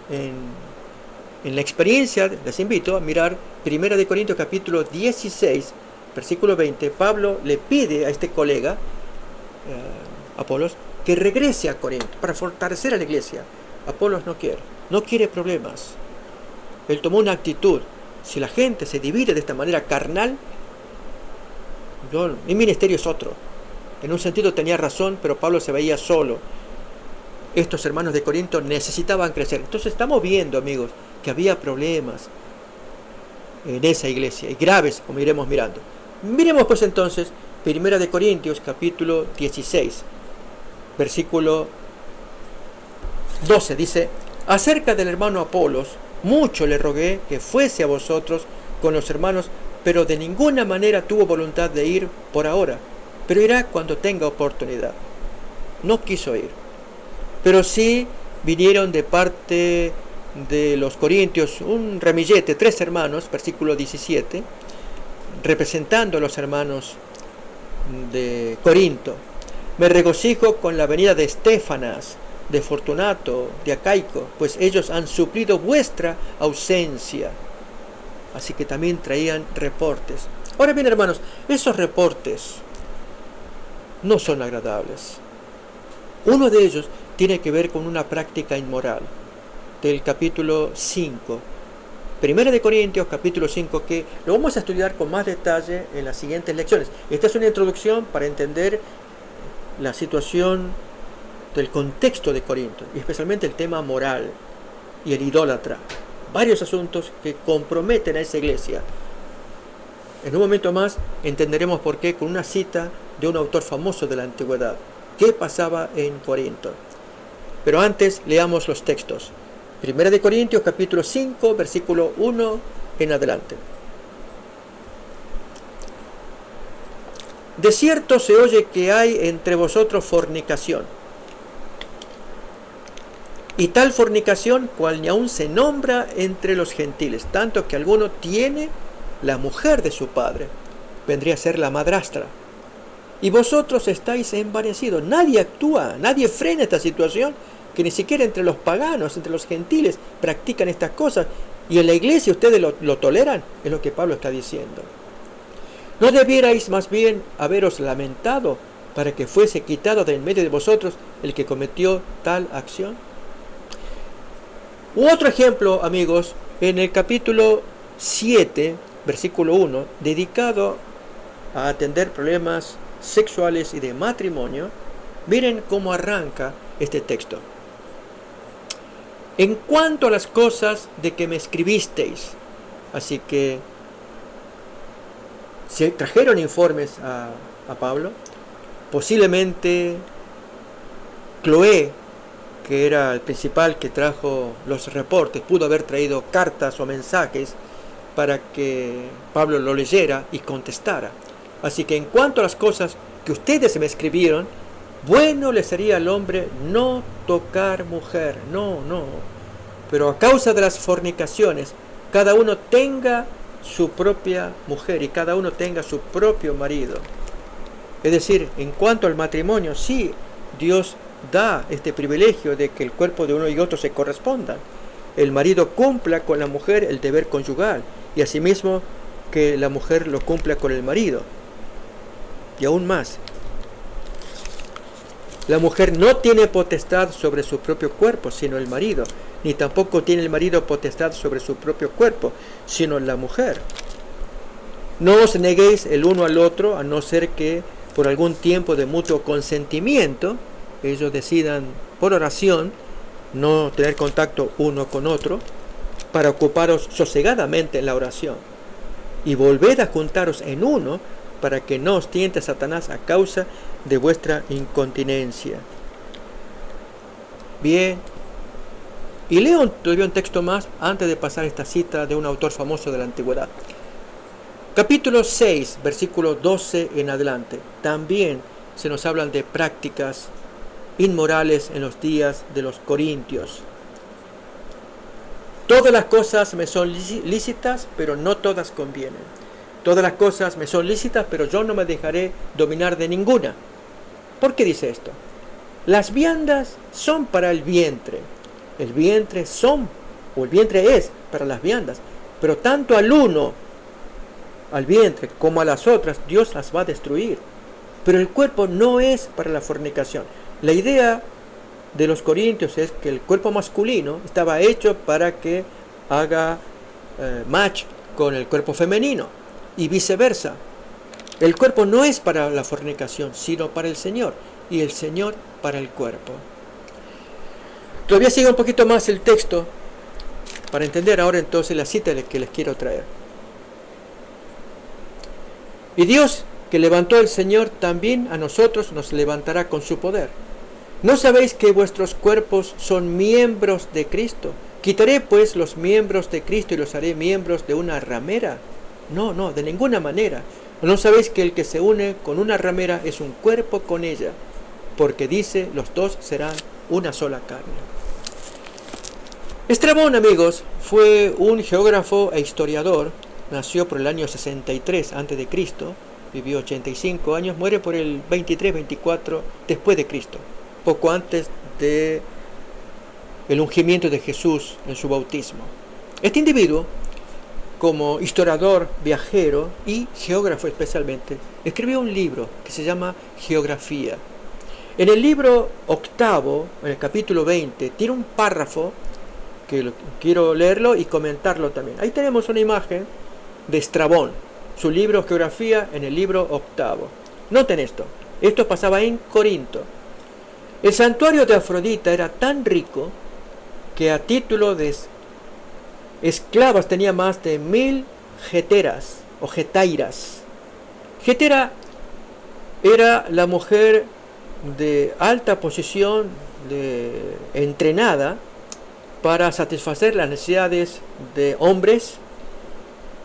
en la experiencia, les invito a mirar 1 de Corintios capítulo 16, versículo 20. Pablo le pide a este colega, Apolos, que regrese a Corinto, para fortalecer a la iglesia. Apolos no quiere problemas. Él tomó una actitud. Si la gente se divide de esta manera carnal, mi ministerio es otro. En un sentido tenía razón, pero Pablo se veía solo. Estos hermanos de Corinto necesitaban crecer. Entonces estamos viendo, amigos, que había problemas en esa iglesia, y graves, como iremos mirando. Miremos pues entonces 1 de Corintios capítulo 16, versículo 12, dice: acerca del hermano Apolos, mucho le rogué que fuese a vosotros con los hermanos, pero de ninguna manera tuvo voluntad de ir por ahora, pero irá cuando tenga oportunidad. No quiso ir. Pero sí vinieron de parte de los corintios un ramillete, 3 hermanos, versículo 17, representando a los hermanos de Corinto. Me regocijo con la venida de Estéfanas, de Fortunato, de Acaico, pues ellos han suplido vuestra ausencia. Así que también traían reportes. Ahora bien, hermanos, esos reportes no son agradables. Uno de ellos tiene que ver con una práctica inmoral, del capítulo 5. 1 de Corintios, capítulo 5, que lo vamos a estudiar con más detalle en las siguientes lecciones. Esta es una introducción para entender la situación del contexto de Corinto, y especialmente el tema moral y el idólatra. Varios asuntos que comprometen a esa iglesia. En un momento más entenderemos por qué, con una cita de un autor famoso de la antigüedad, qué pasaba en Corinto. Pero antes leamos los textos. 1 de Corintios capítulo 5, versículo 1 en adelante. De cierto se oye que hay entre vosotros fornicación, y tal fornicación cual ni aun se nombra entre los gentiles, tanto que alguno tiene la mujer de su padre, vendría a ser la madrastra. Y vosotros estáis envanecidos. Nadie actúa, nadie frena esta situación, que ni siquiera entre los paganos, entre los gentiles, practican estas cosas. Y en la iglesia ustedes lo toleran, es lo que Pablo está diciendo. ¿No debierais más bien haberos lamentado para que fuese quitado de en medio de vosotros el que cometió tal acción? Otro ejemplo, amigos, en el capítulo 7, versículo 1, dedicado a atender problemas sexuales y de matrimonio. Miren cómo arranca este texto. En cuanto a las cosas de que me escribisteis, así que se trajeron informes a Pablo, posiblemente Cloé, que era el principal que trajo los reportes, pudo haber traído cartas o mensajes para que Pablo lo leyera y contestara. Así que en cuanto a las cosas que ustedes me escribieron, bueno le sería al hombre no tocar mujer, no. Pero a causa de las fornicaciones, cada uno tenga su propia mujer y cada uno tenga su propio marido. Es decir, en cuanto al matrimonio, sí, Dios da este privilegio de que el cuerpo de uno y otro se correspondan. El marido cumpla con la mujer el deber conyugal, y asimismo que la mujer lo cumpla con el marido. Y aún más, la mujer no tiene potestad sobre su propio cuerpo, sino el marido, ni tampoco tiene el marido potestad sobre su propio cuerpo, sino la mujer. No os neguéis el uno al otro, a no ser que por algún tiempo de mutuo consentimiento ellos decidan por oración no tener contacto uno con otro, para ocuparos sosegadamente en la oración, y volved a juntaros en uno, para que no os tiente Satanás a causa de vuestra incontinencia. Bien, y leo todavía un texto más antes de pasar esta cita de un autor famoso de la antigüedad. Capítulo 6, versículo 12 en adelante. También se nos hablan de prácticas inmorales en los días de los corintios. Todas las cosas me son lícitas, pero no todas convienen. Todas las cosas me son lícitas, pero yo no me dejaré dominar de ninguna. ¿Por qué dice esto? Las viandas son para el vientre. El vientre es para las viandas. Pero tanto al uno, al vientre, como a las otras, Dios las va a destruir. Pero el cuerpo no es para la fornicación. La idea de los corintios es que el cuerpo masculino estaba hecho para que haga match con el cuerpo femenino y viceversa. El cuerpo no es para la fornicación, sino para el Señor, y el Señor para el cuerpo. Todavía sigue un poquito más el texto para entender ahora entonces la cita que les quiero traer. Y Dios que levantó el Señor también a nosotros nos levantará con su poder. ¿No sabéis que vuestros cuerpos son miembros de Cristo? ¿Quitaré pues los miembros de Cristo y los haré miembros de una ramera? No, de ninguna manera. ¿No sabéis que el que se une con una ramera es un cuerpo con ella? Porque dice, los dos serán una sola carne. Estrabón, amigos, fue un geógrafo e historiador. Nació por el año 63 a.C., vivió 85 años, muere por el 23-24 después de Cristo, poco antes de el ungimiento de Jesús en su bautismo. Este individuo, como historiador, viajero y geógrafo especialmente, escribió un libro que se llama Geografía. En el libro octavo, en el capítulo 20, tiene un párrafo que quiero leerlo y comentarlo también. Ahí tenemos una imagen de Estrabón, su libro Geografía en el libro octavo. Noten esto pasaba en Corinto. El santuario de Afrodita era tan rico que a título de esclavas tenía más de 1000 geteras o getairas. Getera era la mujer de alta posición, entrenada para satisfacer las necesidades de hombres,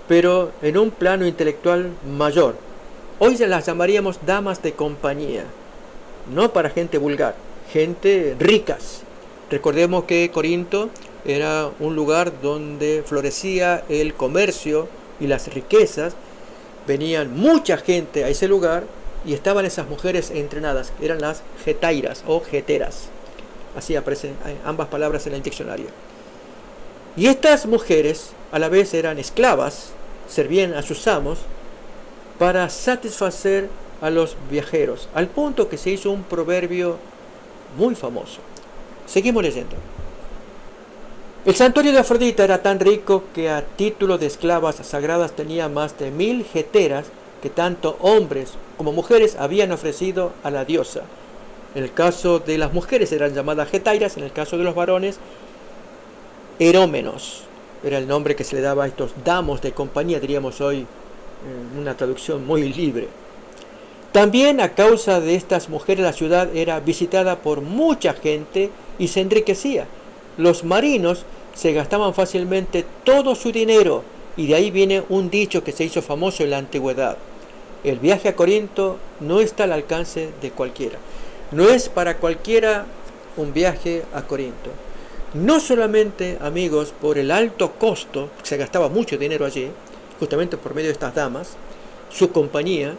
pero en un plano intelectual mayor. Hoy se las llamaríamos damas de compañía, no para gente vulgar, gente ricas. Recordemos que Corinto era un lugar donde florecía el comercio y las riquezas. Venían mucha gente a ese lugar y estaban esas mujeres entrenadas, eran las getairas o geteras. Así aparecen ambas palabras en el diccionario. Y estas mujeres a la vez eran esclavas, servían a sus amos para satisfacer a los viajeros, al punto que se hizo un proverbio muy famoso. Seguimos leyendo. El santuario de Afrodita era tan rico que a título de esclavas sagradas tenía más de 1000 geteras que tanto hombres como mujeres habían ofrecido a la diosa. En el caso de las mujeres eran llamadas getairas, en el caso de los varones, erómenos. Era el nombre que se le daba a estos damos de compañía, diríamos hoy, en una traducción muy libre. También a causa de estas mujeres la ciudad era visitada por mucha gente y se enriquecía. Los marinos se gastaban fácilmente todo su dinero y de ahí viene un dicho que se hizo famoso en la antigüedad. El viaje a Corinto no está al alcance de cualquiera. No es para cualquiera un viaje a Corinto. No solamente, amigos, por el alto costo, se gastaba mucho dinero allí, justamente por medio de estas damas, su compañía,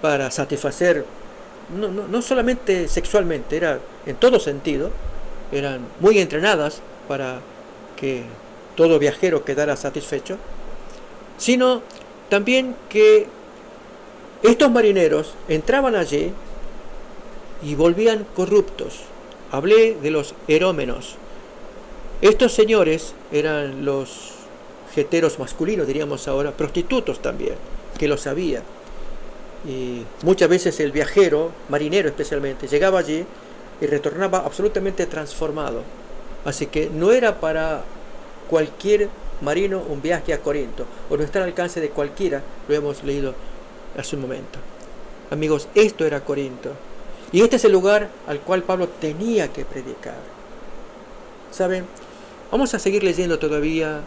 para satisfacer, no solamente sexualmente, era en todo sentido, eran muy entrenadas para que todo viajero quedara satisfecho, sino también que estos marineros entraban allí y volvían corruptos. Hablé de los erómenos. Estos señores eran los geteros masculinos, diríamos ahora, prostitutos también, que lo sabía. Y muchas veces el viajero, marinero especialmente, llegaba allí y retornaba absolutamente transformado. Así que no era para cualquier marino un viaje a Corinto, o no está al alcance de cualquiera, lo hemos leído hace un momento. Amigos, esto era Corinto. Y este es el lugar al cual Pablo tenía que predicar. ¿Saben? Vamos a seguir leyendo todavía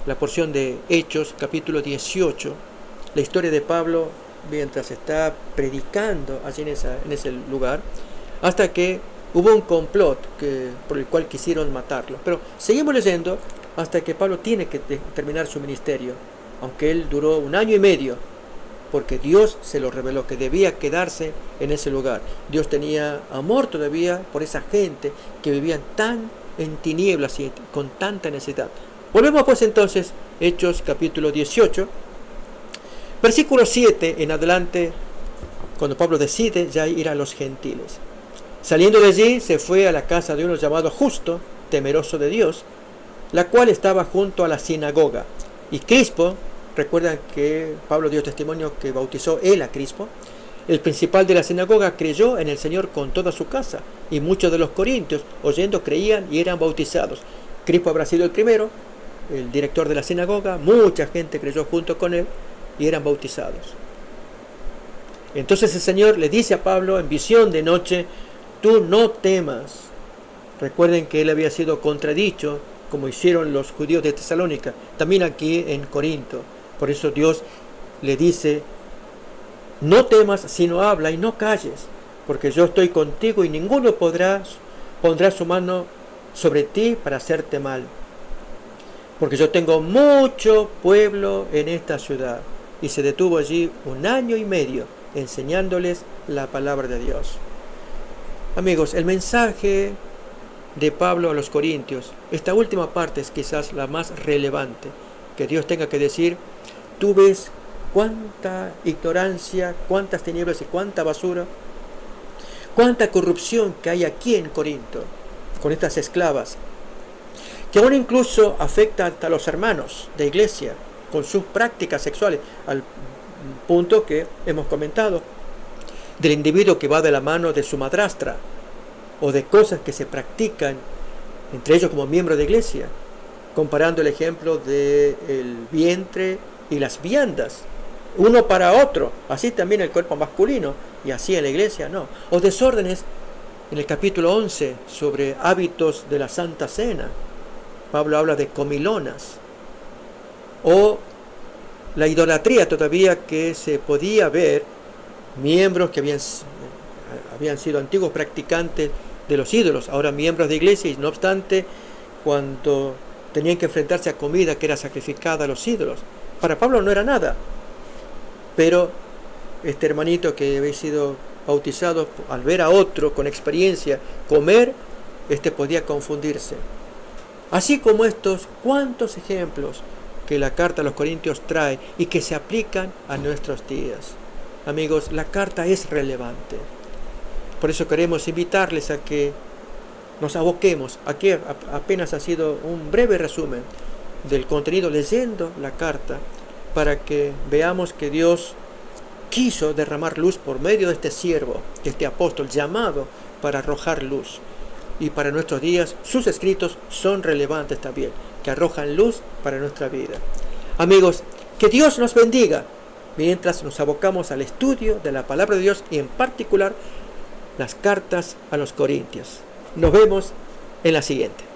la porción de Hechos, capítulo 18, la historia de Pablo mientras está predicando allí en ese lugar, hasta que hubo un complot por el cual quisieron matarlo. Pero seguimos leyendo hasta que Pablo tiene que terminar su ministerio, aunque él duró 1 año y medio, porque Dios se lo reveló que debía quedarse en ese lugar. Dios tenía amor todavía por esa gente que vivían tan en tinieblas y con tanta necesidad. Volvemos pues entonces, Hechos capítulo 18, versículo 7 en adelante, cuando Pablo decide ya ir a los gentiles. Saliendo de allí, se fue a la casa de uno llamado Justo, temeroso de Dios, la cual estaba junto a la sinagoga. Y Crispo, recuerdan que Pablo dio testimonio que bautizó él a Crispo, el principal de la sinagoga, creyó en el Señor con toda su casa, y muchos de los corintios, oyendo, creían y eran bautizados. Crispo habrá sido el primero, el director de la sinagoga, mucha gente creyó junto con él y eran bautizados. Entonces el Señor le dice a Pablo en visión de noche: tú no temas. Recuerden que él había sido contradicho, como hicieron los judíos de Tesalónica, también aquí en Corinto. Por eso Dios le dice: no temas, sino habla y no calles, porque yo estoy contigo y ninguno pondrá su mano sobre ti para hacerte mal. Porque yo tengo mucho pueblo en esta ciudad. Y se detuvo allí 1 año y medio enseñándoles la palabra de Dios. Amigos, el mensaje de Pablo a los Corintios, esta última parte es quizás la más relevante, que Dios tenga que decir: tú ves cuánta ignorancia, cuántas tinieblas y cuánta basura, cuánta corrupción que hay aquí en Corinto, con estas esclavas, que aún incluso afecta hasta a los hermanos de iglesia, con sus prácticas sexuales, al punto que hemos comentado, del individuo que va de la mano de su madrastra, o de cosas que se practican entre ellos como miembros de iglesia, comparando el ejemplo del vientre y las viandas, uno para otro, así también el cuerpo masculino, y así en la iglesia no. O desórdenes en el capítulo 11 sobre hábitos de la Santa Cena. Pablo habla de comilonas. O la idolatría todavía que se podía ver, miembros que habían sido antiguos practicantes de los ídolos, ahora miembros de iglesia, y no obstante, cuando tenían que enfrentarse a comida que era sacrificada a los ídolos, para Pablo no era nada. Pero este hermanito que había sido bautizado, al ver a otro con experiencia comer, podía confundirse. Así como estos, cuántos ejemplos que la carta a los Corintios trae y que se aplican a nuestros días. Amigos, la carta es relevante. Por eso queremos invitarles a que nos aboquemos. Aquí apenas ha sido un breve resumen del contenido leyendo la carta, para que veamos que Dios quiso derramar luz por medio de este siervo, este apóstol llamado para arrojar luz. Y para nuestros días sus escritos son relevantes también, que arrojan luz para nuestra vida. Amigos, que Dios nos bendiga mientras nos abocamos al estudio de la palabra de Dios, y en particular las cartas a los Corintios. Nos vemos en la siguiente.